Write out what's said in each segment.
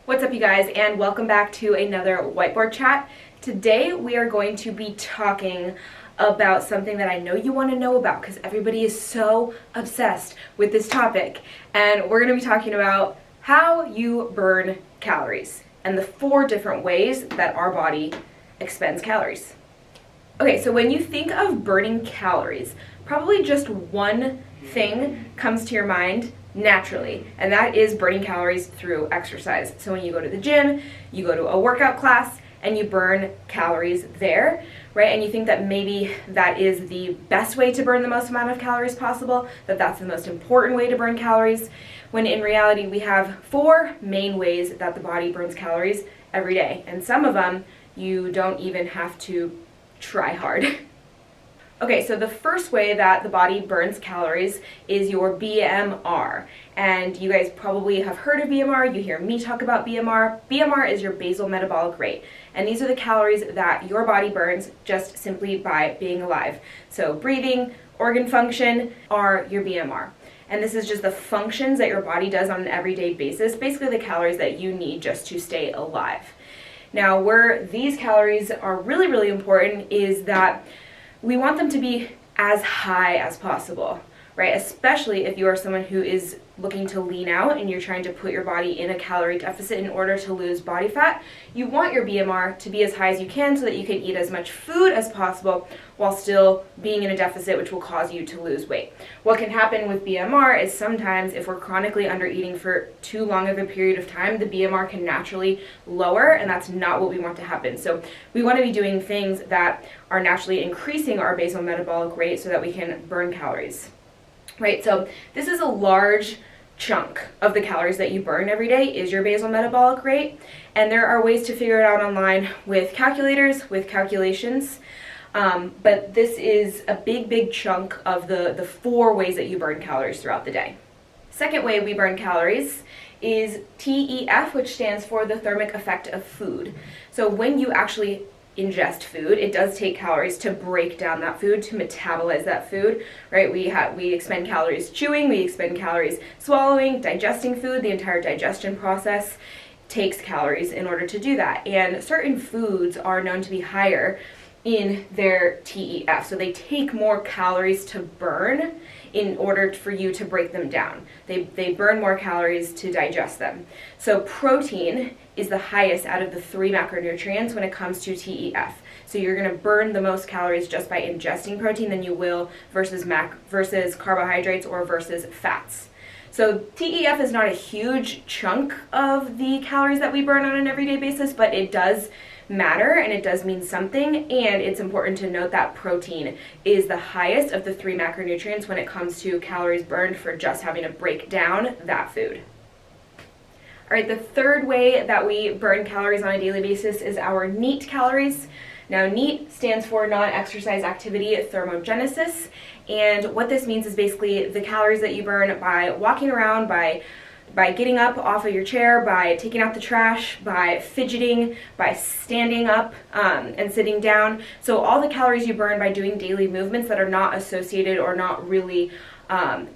What's up, you guys, and welcome back to another whiteboard chat. Today we are going to be talking about something that I know you want to know about because everybody is so obsessed with this topic, and we're going to be talking about how you burn calories and the 4 different ways that our body expends calories. Okay, so when you think of burning calories, probably just one thing comes to your mind naturally, and that is burning calories through exercise. So when you go to the gym, you go to a workout class, and you burn calories there, right? And you think that maybe that is the best way to burn the most amount of calories possible, that that's the most important way to burn calories, when in reality we have 4 main ways that the body burns calories every day, and some of them you don't even have to try hard. Okay, so the first way that the body burns calories is your BMR. And you guys probably have heard of BMR, you hear me talk about BMR. BMR is your basal metabolic rate. And these are the calories that your body burns just simply by being alive. So breathing, organ function are your BMR. And this is just the functions that your body does on an everyday basis, basically the calories that you need just to stay alive. Now, where these calories are really, really important is that we want them to be as high as possible, right? Especially if you are someone who is looking to lean out and you're trying to put your body in a calorie deficit in order to lose body fat. You want your BMR to be as high as you can so that you can eat as much food as possible while still being in a deficit, which will cause you to lose weight. What can happen with BMR is sometimes if we're chronically under eating for too long of a period of time, the BMR can naturally lower, and that's not what we want to happen. So we want to be doing things that are naturally increasing our basal metabolic rate so that we can burn calories. Right, so this is a large chunk of the calories that you burn every day is your basal metabolic rate, and there are ways to figure it out online with calculators, with calculations, but this is a big chunk of the 4 ways that you burn calories throughout the day. Second way we burn calories is TEF, which stands for the thermic effect of food. So when you actually ingest food, it does take calories to break down that food, to metabolize that food, right? We expend calories chewing, we expend calories swallowing, digesting food. The entire digestion process takes calories in order to do that. And certain foods are known to be higher in their TEF, so they take more calories to burn in order for you to break them down. They burn more calories to digest them. So protein is the highest out of the 3 macronutrients when it comes to TEF. So you're going to burn the most calories just by ingesting protein than you will versus carbohydrates or versus fats. So TEF is not a huge chunk of the calories that we burn on an everyday basis, but it does matter and it does mean something, and it's important to note that protein is the highest of the 3 macronutrients when it comes to calories burned for just having to break down that food. All right, the third way that we burn calories on a daily basis is our NEAT calories. Now, NEAT stands for non-exercise activity thermogenesis, and what this means is basically the calories that you burn by walking around, by getting up off of your chair, by taking out the trash, by fidgeting, by standing up and sitting down. So all the calories you burn by doing daily movements that are not associated or not really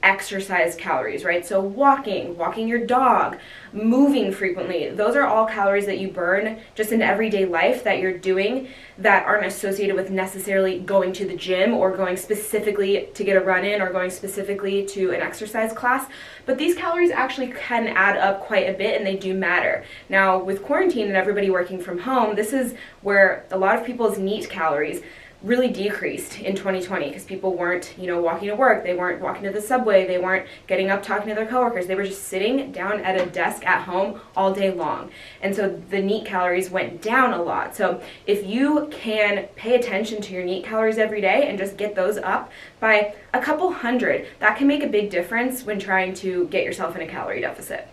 exercise calories, right? So walking your dog, moving frequently, those are all calories that you burn just in everyday life that you're doing that aren't associated with necessarily going to the gym or going specifically to get a run in or going specifically to an exercise class. But these calories actually can add up quite a bit, and they do matter. Now, with quarantine and everybody working from home, this is where a lot of people's NEAT calories really decreased in 2020 because people weren't, walking to work, they weren't walking to the subway, they weren't getting up talking to their coworkers, they were just sitting down at a desk at home all day long. And so the NEAT calories went down a lot. So if you can pay attention to your NEAT calories every day and just get those up by a couple hundred, that can make a big difference when trying to get yourself in a calorie deficit.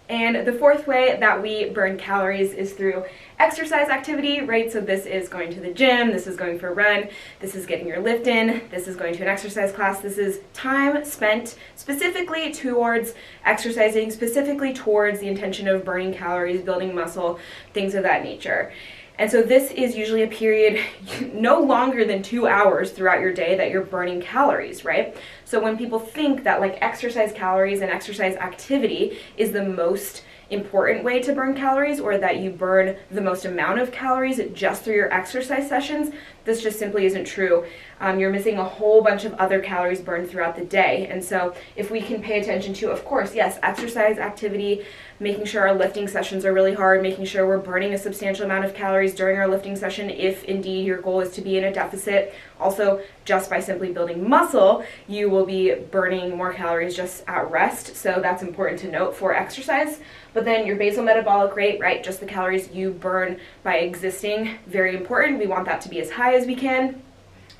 And the 4th way that we burn calories is through exercise activity, right? So this is going to the gym, this is going for a run, this is getting your lift in, this is going to an exercise class, this is time spent specifically towards exercising, specifically towards the intention of burning calories, building muscle, things of that nature. And so this is usually a period no longer than 2 hours throughout your day that you're burning calories, right? So when people think that like exercise calories and exercise activity is the most important way to burn calories, or that you burn the most amount of calories just through your exercise sessions. This just simply isn't true. You're missing a whole bunch of other calories burned throughout the day. And so if we can pay attention to, of course, yes, exercise activity, making sure our lifting sessions are really hard, making sure we're burning a substantial amount of calories during our lifting session if indeed your goal is to be in a deficit. Also, just by simply building muscle, you will be burning more calories just at rest. So that's important to note for exercise. But then your basal metabolic rate, right, just the calories you burn by existing, very important. We want that to be as high as we can.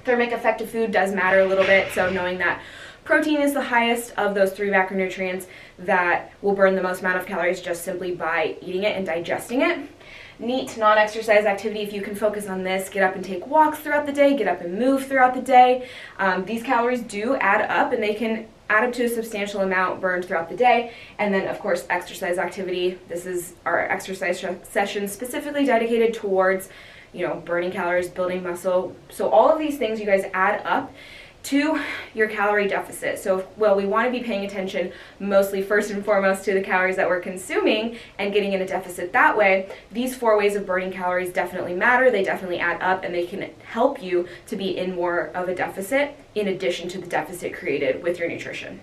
Thermic effect of food does matter a little bit, so knowing that protein is the highest of those 3 macronutrients that will burn the most amount of calories just simply by eating it and digesting it. Neat non-exercise activity, if you can focus on this, get up and take walks throughout the day, get up and move throughout the day. These calories do add up, and they can add up to a substantial amount burned throughout the day. And then, of course, exercise activity. This is our exercise session specifically dedicated towards, burning calories, building muscle. So all of these things, you guys, add up to your calorie deficit. So, we want to be paying attention mostly first and foremost to the calories that we're consuming and getting in a deficit that way. These 4 ways of burning calories definitely matter. They definitely add up, and they can help you to be in more of a deficit in addition to the deficit created with your nutrition.